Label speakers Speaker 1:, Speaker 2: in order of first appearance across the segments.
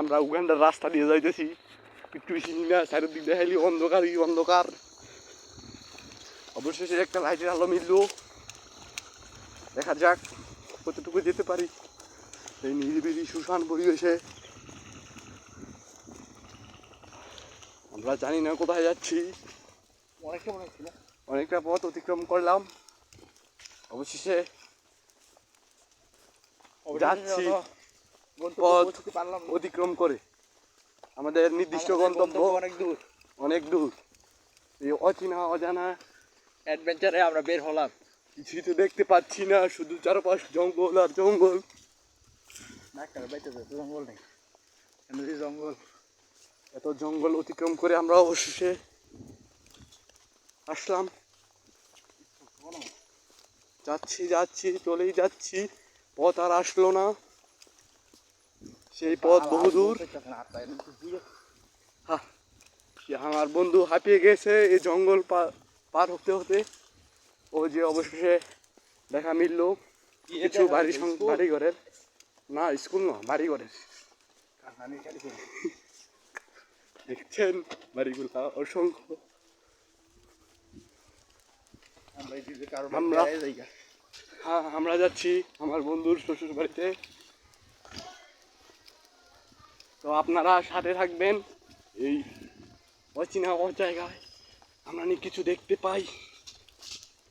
Speaker 1: আমরা উগান্ডার রাস্তা দিয়ে যাইতেছি, একটু চিনি না, চারিদিক দেখাইলি অন্ধকারই অন্ধকার। অবশেষে একটা লাইটের আলো মিলল, দেখা যাক কতটুকু যেতে পারি এই নিরিবিলি শুনশান পরিবেশে। আমরা জানি না কোথায় যাচ্ছি, অনেকটা পথ অতিক্রম করলাম, অবশেষে যাচ্ছি পথ অতিক্রম করে আমাদের নির্দিষ্ট গন্তব্য। অনেক দূর এই অচেনা অজানা
Speaker 2: অ্যাডভেঞ্চারে আমরা বের হলাম।
Speaker 1: কিছুই তো দেখতে পাচ্ছি না, শুধু চারপাশ জঙ্গল আর জঙ্গল।
Speaker 2: জঙ্গল নেই, জঙ্গল,
Speaker 1: এত জঙ্গল অতিক্রম করে আমরা অবশেষে আসলাম। যাচ্ছি চলেই যাচ্ছি, পথ আর আসলো না, সেই পথ বহুদূর। আমার বন্ধু হাঁপিয়ে গেছে এই জঙ্গল পার হতে হতে। ও যে অবশেষে দেখা মিলল কিছু বাড়ি ঘরের, না স্কুল না বাড়ি ঘরের, দেখছেন বাড়িগুলো অসংখ্য। আমরা যাচ্ছি আমার বন্ধুর শ্বশুর বাড়িতে। তো আপনারা সাথে থাকবেন, এই অচেনা জায়গায় আমরা কিছু দেখতে পাই।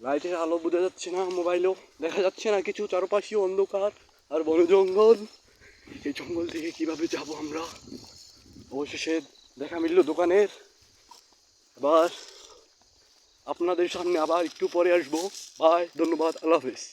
Speaker 1: লাইটের আলো বোঝা যাচ্ছে না, মোবাইলেও দেখা যাচ্ছে না কিছু, চারপাশে অন্ধকার আর বড় জঙ্গল। এই জঙ্গল থেকে কিভাবে যাব আমরা? অবশেষে দেখা মিলল দোকানের। এবার আপনাদের সামনে আবার একটু পরে আসবো। বাই, ধন্যবাদ, আল্লাহ হাফেজ।